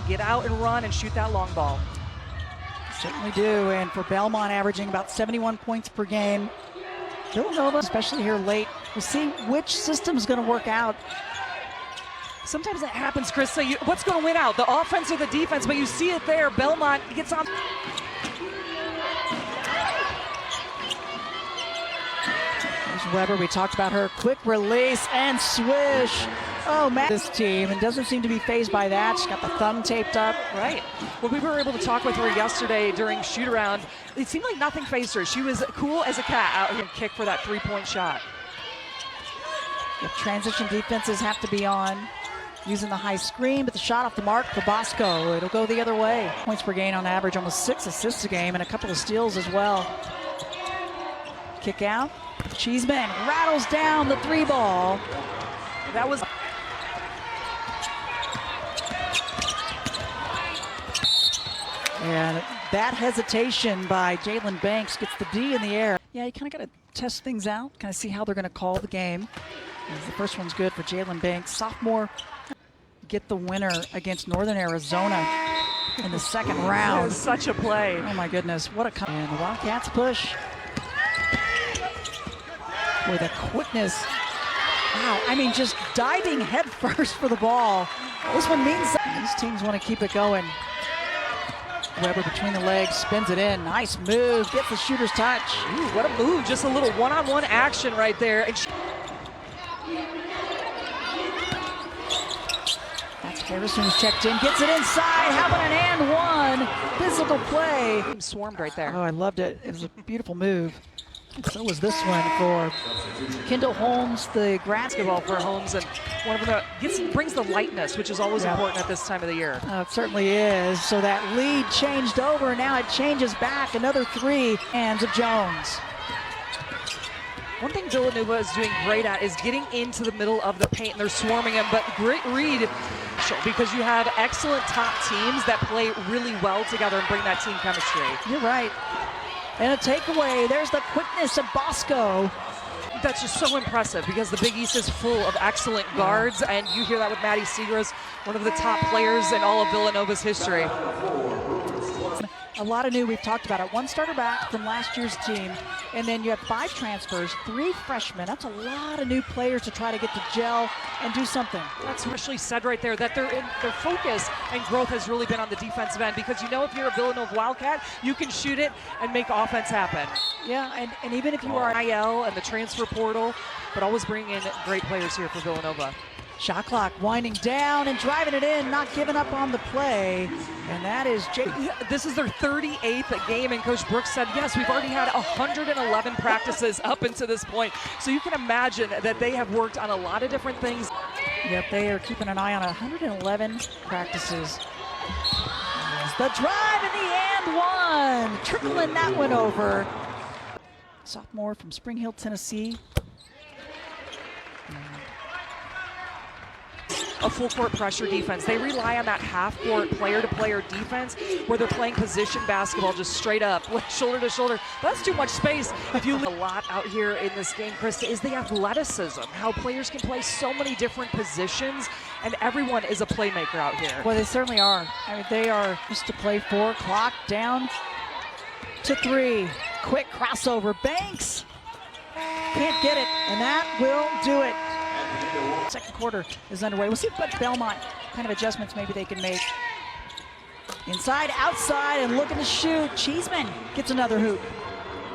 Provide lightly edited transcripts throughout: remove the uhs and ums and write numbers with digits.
get out and run and shoot that long ball. Certainly do, and for Belmont averaging about 71 points per game. Villanova, especially here late, we'll see which system is going to work out. Sometimes that happens, Chris. So what's going to win out, the offense or the defense? But you see it there. Belmont gets on. There's Weber. We talked about her quick release and swish. Oh, man, this team, and doesn't seem to be fazed by that. She's got the thumb taped up. Right. Well, we were able to talk with her yesterday during shoot-around. It seemed like nothing fazed her. She was cool as a cat out here and kick for that three-point shot. If transition defenses have to be on, using the high screen, but the shot off the mark for Bosco. It'll go the other way. Points per game on average, almost 6 assists a game, and a couple of steals as well. Kick out. Cheeseman rattles down the three ball. That was... And that hesitation by Jalen Banks gets the D in the air. Yeah, you kind of got to test things out, kind of see how they're going to call the game. The first one's good for Jalen Banks. Sophomore get the winner against Northern Arizona in the second round. That was such a play. Oh my goodness, what a and the Wildcats push with a quickness. Wow, I mean, just diving head first for the ball. This one means something. These teams want to keep it going. Weber between the legs, spins it in. Nice move, gets the shooter's touch. Ooh, what a move, just a little one-on-one action right there. And that's Harrison who's checked in, gets it inside. How about an and one? Physical play. Swarmed right there. Oh, I loved it. It was a beautiful move. And so was this one for Kendall Holmes, the basketball for Holmes, and one of them brings the lightness, which is always important at this time of the year. It certainly is. So that lead changed over. Now it changes back. Another three. Hands of Jones. One thing Villanova is doing great at is getting into the middle of the paint, and they're swarming him. But great read, because you have excellent top teams that play really well together and bring that team chemistry. You're right. And a takeaway, there's the quickness of Bosco. That's just so impressive because the Big East is full of excellent guards, and you hear that with Maddie Seegers, one of the top players in all of Villanova's history. A lot of new, we've talked about it. One starter back from last year's team, and then you have 5 transfers, 3 freshmen. That's a lot of new players to try to get to gel and do something. That's especially said right there, that their focus and growth has really been on the defensive end, because you know if you're a Villanova Wildcat, you can shoot it and make offense happen. Yeah, and even if you are IL and the transfer portal, but always bring in great players here for Villanova. Shot clock winding down and driving it in, not giving up on the play. And that is This is their 38th game, and Coach Brooks said, yes, we've already had 111 practices up until this point. So you can imagine that they have worked on a lot of different things. Yep, they are keeping an eye on 111 practices. The drive and the and one, trickling that one over. Sophomore from Spring Hill, Tennessee. A full court pressure defense. They rely on that half court player-to-player defense where they're playing position basketball just straight up, shoulder to shoulder. That's too much space. If you a lot out here in this game, Krista, is the athleticism, how players can play so many different positions, and everyone is a playmaker out here. Well, they certainly are. I mean, they are just to play 4, clock down to 3. Quick crossover, Banks can't get it, and that will do it. Second quarter is underway. We'll see what Belmont kind of adjustments maybe they can make. Inside, outside, and looking to shoot. Cheeseman gets another hoop.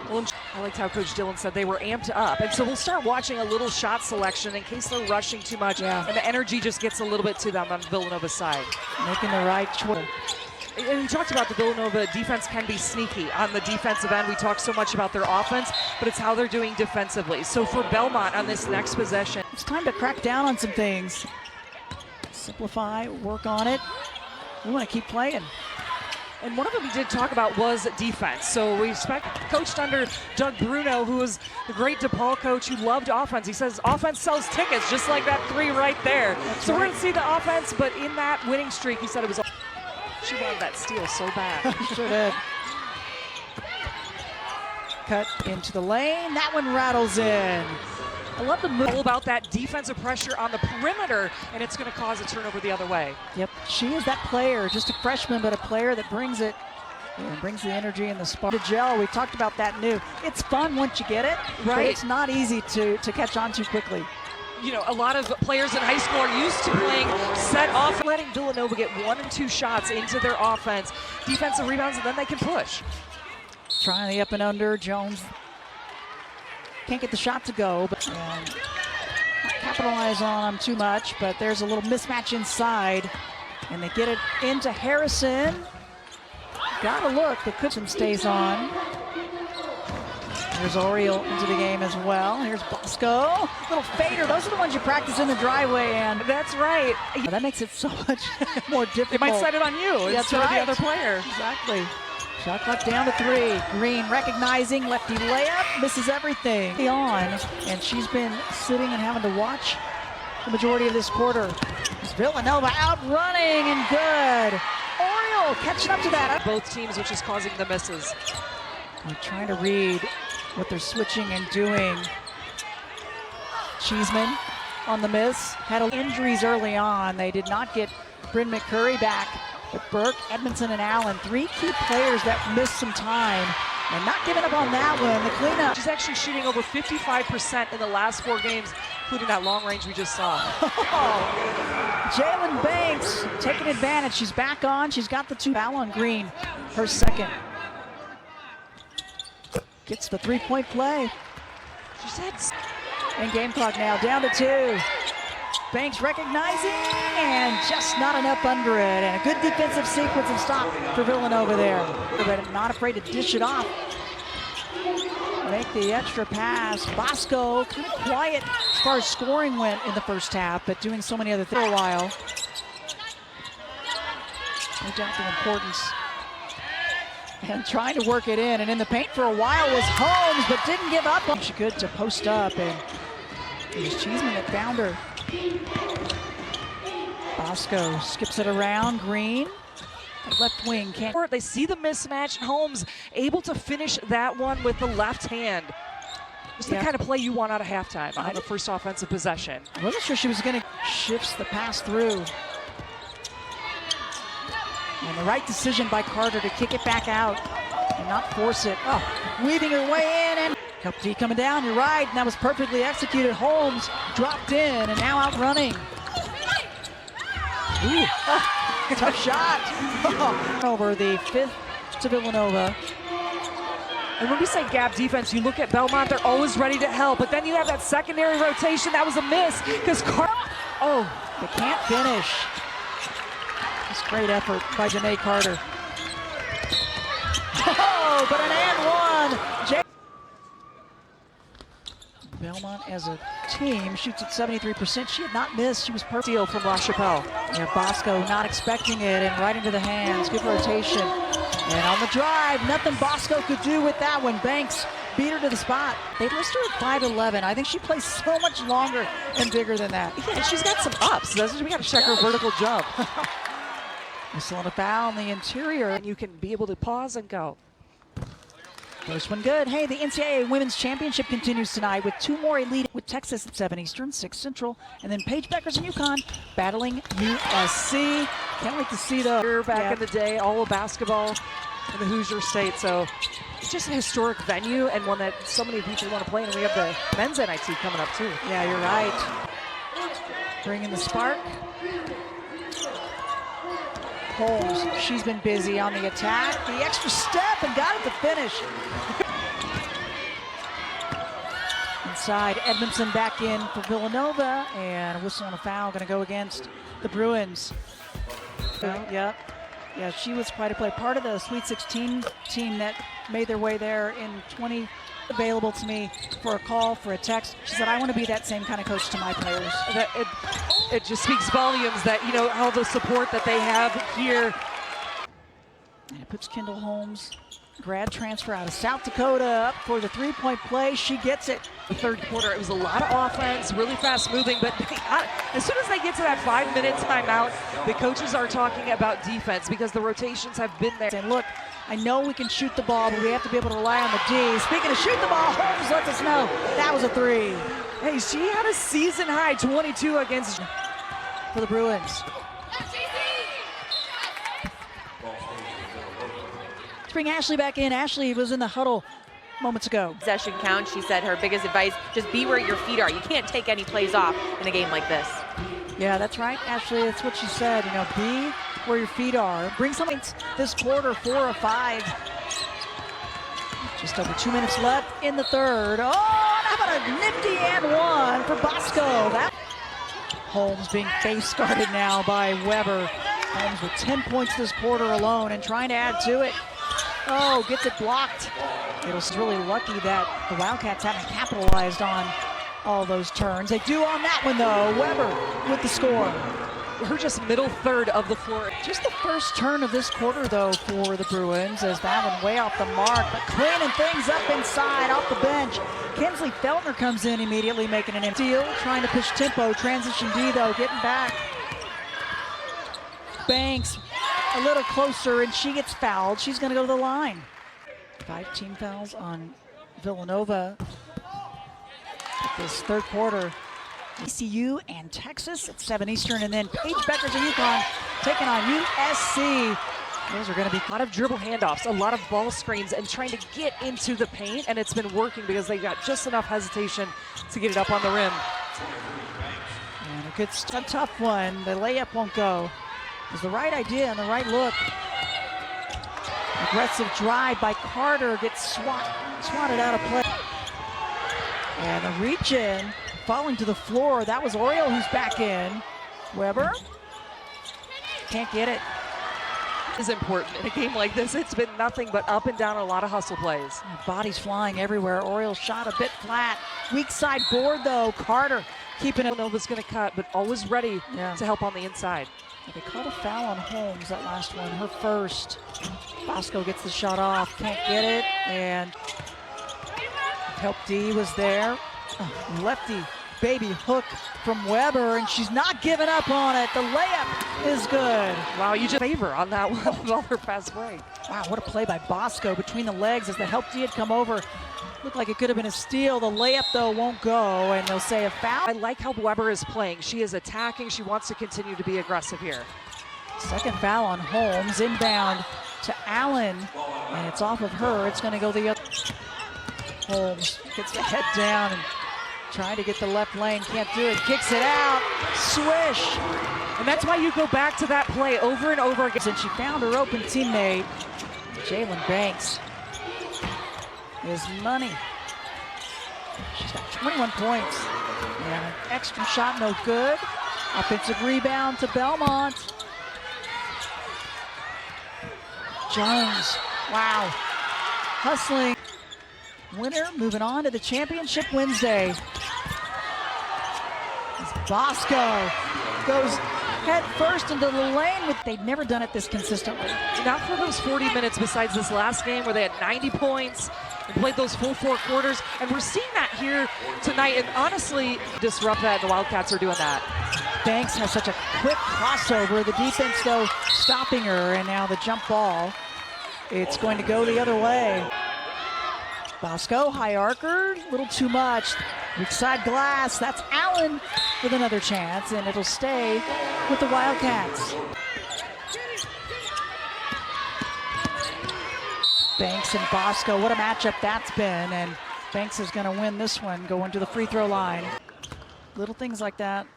Well, I liked how Coach Dillon said they were amped up. And so we'll start watching a little shot selection in case they're rushing too much. Yeah. And the energy just gets a little bit to them on Villanova's side. Making the right choice. And we talked about the Villanova defense can be sneaky on the defensive end. We talked so much about their offense, but it's how they're doing defensively. So for Belmont on this next possession, it's time to crack down on some things. Simplify, work on it. We want to keep playing. And one of them we did talk about was defense. So we coached under Doug Bruno, who was the great DePaul coach who loved offense. He says offense sells tickets, just like that 3 right there. That's so right. We're going to see the offense, but in that winning streak, he said it was. She wanted that steal so bad. Sure did. Cut into the lane. That one rattles in. I love the move. All about that defensive pressure on the perimeter, and it's going to cause a turnover the other way. Yep, she is that player, just a freshman, but a player that brings it and brings the energy and the spark. To gel, we talked about that new. It's fun once you get it, right? But it's not easy to catch on too quickly. You know, a lot of players in high school are used to playing set off, letting Villanova get 1 and 2 shots into their offense, defensive rebounds, and then they can push. Trying the up and under, Jones can't get the shot to go, but not capitalize on them too much, but there's a little mismatch inside, and they get it into Harrison. Gotta look, the cushion stays on. There's Oriole into the game as well. Here's Bosco, little fader. Those are the ones you practice in the driveway, and that's right. That makes it so much more difficult. They might set it on you instead of the other player. Exactly. Shot clock down to 3. Green recognizing lefty layup, misses everything. And she's been sitting and having to watch the majority of this quarter. It's Villanova outrunning and good. Oriole catching up to that. Both teams, which is causing the misses. We're trying to read what they're switching and doing. Cheeseman on the miss. Had injuries early on. They did not get Bryn McCurry back. But Burke, Edmondson, and Allen, 3 key players that missed some time. And not giving up on that one. The cleanup. She's actually shooting over 55% in the last 4 games, including that long range we just saw. Jalen Banks taking advantage. She's back on. She's got the 2 foul on Green. Her second. Gets the 3-point play. She said. And game clock now down to 2. Banks recognizing and just not enough under it. And a good defensive sequence and stop for Villanova there. But not afraid to dish it off. Make the extra pass. Bosco, kind of quiet as far as scoring went in the first half, but doing so many other things for a while. No doubt the importance. And trying to work it in. And in the paint for a while was Holmes, but didn't give up. She good to post up, and it was Cheeseman that found her. Bosco skips it around. Green, left wing can't. They see the mismatch. Holmes able to finish that one with the left hand. Just the kind of play you want out of halftime on the first offensive possession. I wasn't sure she was going to shift the pass through. And the right decision by Carter to kick it back out and not force it. Oh, weaving her way in, and Cup D coming down, you're right, and that was perfectly executed. Holmes dropped in and now out running. Ooh, tough shot. Over the 5th to Villanova. And when we say gap defense, you look at Belmont, they're always ready to help, but then you have that secondary rotation. That was a miss because they can't finish. It's great effort by Janae Carter. Oh, but an and 1. Belmont as a team shoots at 73%. She had not missed. She was perfect. Steal from La Chapelle. Yeah, Bosco not expecting it and right into the hands. Good rotation. And on the drive, nothing Bosco could do with that one. Banks beat her to the spot. They listed her at 5'11". I think she plays so much longer and bigger than that. Yeah, and she's got some ups. We got to check her vertical jump. Whistle on a foul on the interior. And you can be able to pause and go. First one good. Hey, the NCAA Women's Championship continues tonight with 2 more elite with Texas at 7 Eastern, 6 Central, and then Paige Beckers and UConn battling USC. Can't wait to see the back in the day, all of basketball in the Hoosier State. So it's just a historic venue and one that so many people want to play in. And we have the men's NIT coming up too. Yeah, you're right. Bringing the spark. Holmes, she's been busy on the attack. The extra step and got it to finish. Inside, Edmondson back in for Villanova, and a whistle on a foul going to go against the Bruins. Yep. Yeah, she was quite a player. Part of the Sweet 16 team that made their way there in 20. Available to me for a call, for a text. She said, I want to be that same kind of coach to my players. It just speaks volumes that, you know, all the support that they have here. And it puts Kendall Holmes, grad transfer out of South Dakota, up for the 3-point play. She gets it. The third quarter, it was a lot of offense, really fast moving, but as soon as they get to that 5-minute timeout, the coaches are talking about defense because the rotations have been there. And look, I know we can shoot the ball, but we have to be able to rely on the D. Speaking of shoot the ball, Holmes lets us know that was a 3. Hey, she had a season high 22 against for the Bruins. Let's bring Ashley back in. Ashley was in the huddle moments ago. Possession count, she said her biggest advice, just be where your feet are. You can't take any plays off in a game like this. Yeah, that's right, Ashley. That's what she said. You know, be where your feet are. Bring some points this quarter, 4 of 5. Just over 2 minutes left in the third. Oh, how about a nifty and one for Bosco. That Holmes being face guarded now by Weber. Holmes with 10 points this quarter alone and trying to add to it. Oh, gets it blocked. It's really lucky that the Wildcats haven't capitalized on all those turns. They do on that one though. Weber with the score. Her just middle third of the floor. Just the first turn of this quarter though for the Bruins, as that one way off the mark, but cleaning things up inside off the bench. Kinsley Feltner comes in immediately, making an steal, trying to push tempo. Transition D though, getting back. Banks a little closer and she gets fouled. She's gonna go to the line. 5 team fouls on Villanova this third quarter. ECU and Texas at 7 Eastern, and then Paige Beckers and UConn taking on USC. Those are going to be a lot of dribble handoffs, a lot of ball screens, and trying to get into the paint, and it's been working because they got just enough hesitation to get it up on the rim. And a tough one. The layup won't go. It was the right idea and the right look. Aggressive drive by Carter, gets swatted out of play. And a reach in, falling to the floor. That was Oriole who's back in. Weber can't get it. Is important in a game like this. It's been nothing but up and down, a lot of hustle plays. Bodies flying everywhere. Oriole shot a bit flat. Weak side board though. Carter keeping it. Nova's going to cut, but always ready to help on the inside. They called a foul on Holmes, that last one, her first. Bosco gets the shot off, can't get it, and help D was there. Oh, lefty baby hook from Weber, and she's not giving up on it. The layup is good. Wow, you just favor on that one with all her fast break. Wow, what a play by Bosco between the legs as the help D had come over. Looked like it could have been a steal. The layup, though, won't go, and they'll say a foul. I like how Weber is playing. She is attacking. She wants to continue to be aggressive here. Second foul on Holmes. Inbound to Allen, and it's off of her. It's going to go the other. Holmes gets the head down and trying to get the left lane. Can't do it. Kicks it out. Swish. And that's why you go back to that play over and over again. And she found her open teammate. Jalen Banks is money. She's got 21 points. And an extra shot, no good. Offensive rebound to Belmont. Jones, wow. Hustling. Winner moving on to the championship Wednesday. As Bosco goes head first into the lane. They'd never done it this consistently. Not for those 40 minutes besides this last game where they had 90 points and played those full 4 quarters. And we're seeing that here tonight. And honestly, disrupt that, and the Wildcats are doing that. Banks has such a quick crossover. The defense, though, stopping her. And now the jump ball. It's going to go the other way. Bosco, high archer, a little too much. Weak side glass, that's Allen with another chance, and it'll stay with the Wildcats. Banks and Bosco, what a matchup that's been, and Banks is going to win this one, going to the free throw line. Little things like that,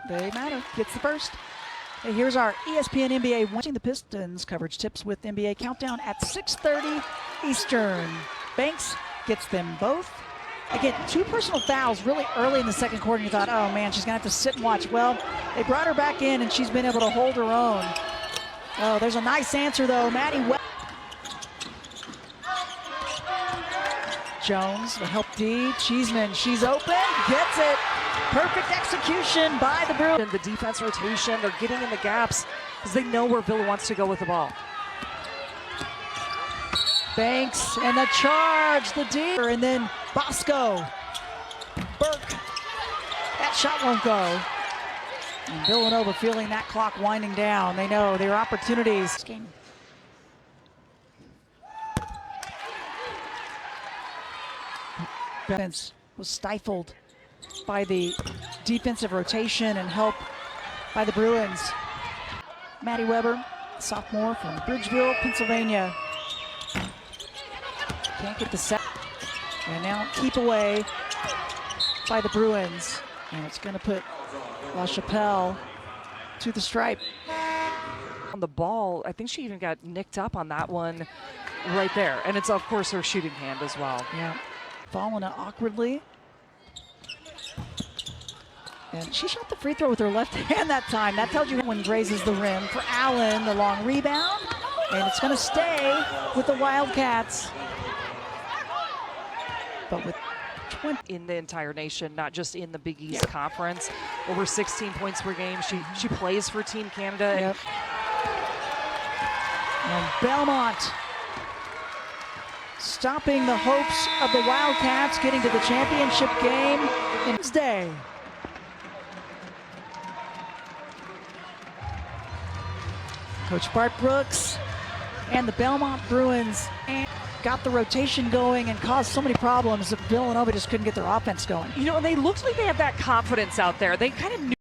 they matter. Gets the first. Hey, here's our ESPN NBA Watching the Pistons coverage tips with NBA Countdown at 6:30 Eastern. Banks gets them both. Again, 2 personal fouls really early in the second quarter. You thought, oh man, she's gonna have to sit and watch. Well, they brought her back in and she's been able to hold her own. Oh, there's a nice answer though. Maddie Jones, the help D. Cheeseman, she's open, gets it. Perfect execution by the Bruins. And the defense rotation, they're getting in the gaps because they know where Villa wants to go with the ball. Banks and the charge, the D. And then Bosco. Burke. That shot won't go. And Villanova feeling that clock winding down. They know their opportunities. Defense was stifled by the defensive rotation and help by the Bruins. Maddie Weber, sophomore from Bridgeville, Pennsylvania. Can't get the set. And now keep away by the Bruins. And it's going to put La Chapelle to the stripe. On the ball, I think she even got nicked up on that one right there. And it's, of course, her shooting hand as well. Yeah. Falling it awkwardly. And she shot the free throw with her left hand that time. That tells you when grazes the rim. For Allen, the long rebound. And it's going to stay with the Wildcats. But with 20 in the entire nation, not just in the Big East Conference. Over 16 points per game. She plays for Team Canada. Yep. And Belmont stopping the hopes of the Wildcats getting to the championship game in Wednesday. Coach Bart Brooks and the Belmont Bruins got the rotation going and caused so many problems that Villanova just couldn't get their offense going. You know, and they looked like they had that confidence out there. They kind of knew